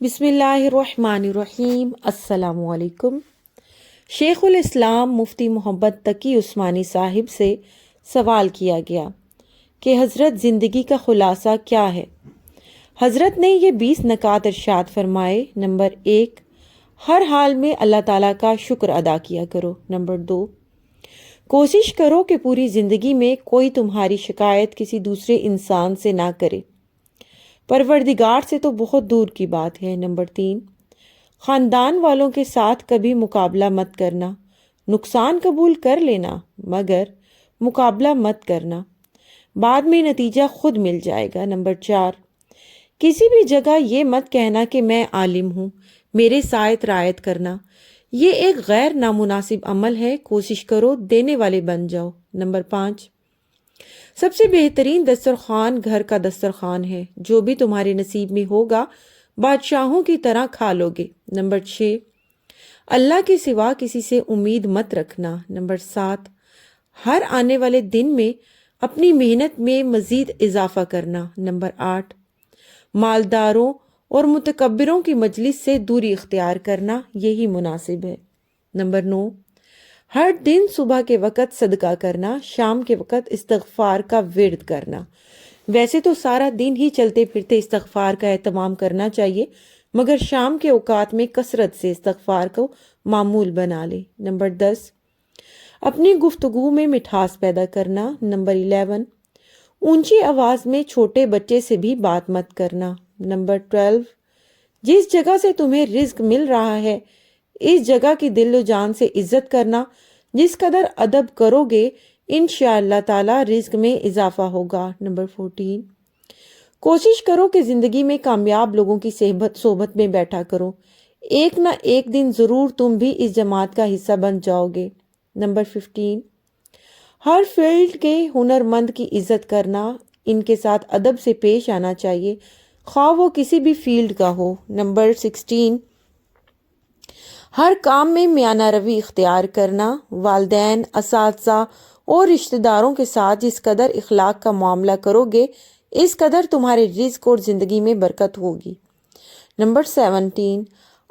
بسم اللہ الرحمن الرحیم۔ السلام علیکم۔ شیخ الاسلام مفتی محمد تقی عثمانی صاحب سے سوال کیا گیا کہ حضرت زندگی کا خلاصہ کیا ہے؟ حضرت نے یہ 20 نکات ارشاد فرمائے۔ نمبر 1، ہر حال میں اللہ تعالیٰ کا شکر ادا کیا کرو۔ نمبر 2، کوشش کرو کہ پوری زندگی میں کوئی تمہاری شکایت کسی دوسرے انسان سے نہ کرے، پروردگار سے تو بہت دور کی بات ہے۔ نمبر 3، خاندان والوں کے ساتھ کبھی مقابلہ مت کرنا، نقصان قبول کر لینا مگر مقابلہ مت کرنا، بعد میں نتیجہ خود مل جائے گا۔ نمبر 4، کسی بھی جگہ یہ مت کہنا کہ میں عالم ہوں، میرے ساتھ رعایت کرنا، یہ ایک غیر نامناسب عمل ہے، کوشش کرو دینے والے بن جاؤ۔ نمبر 5، سب سے بہترین دسترخوان گھر کا دسترخوان ہے، جو بھی تمہارے نصیب میں ہوگا بادشاہوں کی طرح کھا لو گے۔ نمبر 6، اللہ کے سوا کسی سے امید مت رکھنا۔ نمبر 7، ہر آنے والے دن میں اپنی محنت میں مزید اضافہ کرنا۔ نمبر 8، مالداروں اور متکبروں کی مجلس سے دوری اختیار کرنا، یہی مناسب ہے۔ نمبر 9، ہر دن صبح کے وقت صدقہ کرنا، شام کے وقت استغفار کا ورد کرنا۔ ویسے تو سارا دن ہی چلتے پھرتے استغفار کا اہتمام کرنا چاہیے، مگر شام کے اوقات میں کثرت سے استغفار کو معمول بنا لے۔ نمبر 10، اپنی گفتگو میں مٹھاس پیدا کرنا۔ نمبر 11، اونچی آواز میں چھوٹے بچے سے بھی بات مت کرنا۔ نمبر 12، جس جگہ سے تمہیں رزق مل رہا ہے اس جگہ کی دل و جان سے عزت کرنا، جس قدر ادب کرو گے انشاءاللہ تعالی رزق میں اضافہ ہوگا۔ نمبر 14، کوشش کرو کہ زندگی میں کامیاب لوگوں کی صحبت میں بیٹھا کرو، ایک نہ ایک دن ضرور تم بھی اس جماعت کا حصہ بن جاؤ گے۔ نمبر 15، ہر فیلڈ کے ہنر مند کی عزت کرنا، ان کے ساتھ ادب سے پیش آنا چاہیے، خواہ وہ کسی بھی فیلڈ کا ہو۔ نمبر 16، ہر کام میں میانہ روی اختیار کرنا، والدین، اساتذہ اور رشتہ داروں کے ساتھ جس قدر اخلاق کا معاملہ کرو گے اس قدر تمہارے رزق اور زندگی میں برکت ہوگی۔ نمبر 17،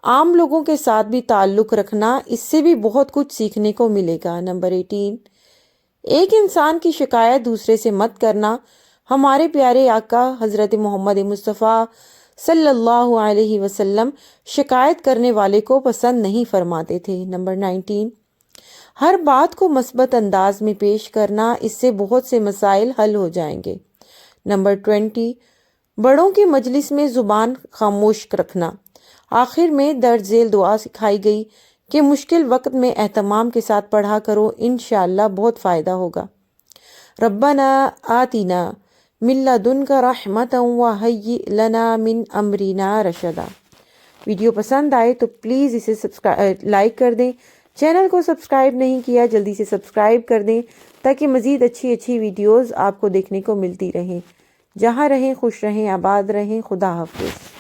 عام لوگوں کے ساتھ بھی تعلق رکھنا، اس سے بھی بہت کچھ سیکھنے کو ملے گا۔ نمبر 18، ایک انسان کی شکایت دوسرے سے مت کرنا، ہمارے پیارے آقا حضرت محمد مصطفیٰ صلی اللہ علیہ وسلم شکایت کرنے والے کو پسند نہیں فرماتے تھے۔ نمبر 19، ہر بات کو مثبت انداز میں پیش کرنا، اس سے بہت سے مسائل حل ہو جائیں گے۔ نمبر 20، بڑوں کی مجلس میں زبان خاموش رکھنا۔ آخر میں درج ذیل دعا سکھائی گئی کہ مشکل وقت میں اہتمام کے ساتھ پڑھا کرو، انشاءاللہ بہت فائدہ ہوگا۔ ربنا آتنا من لدنک رحمۃ وہیئ لنا من امرنا رشدا۔ ویڈیو پسند آئے تو پلیز اسے لائک کر دیں، چینل کو سبسکرائب نہیں کیا جلدی سے سبسکرائب کر دیں تاکہ مزید اچھی ویڈیوز آپ کو دیکھنے کو ملتی رہیں۔ جہاں رہیں خوش رہیں، آباد رہیں، خدا حافظ۔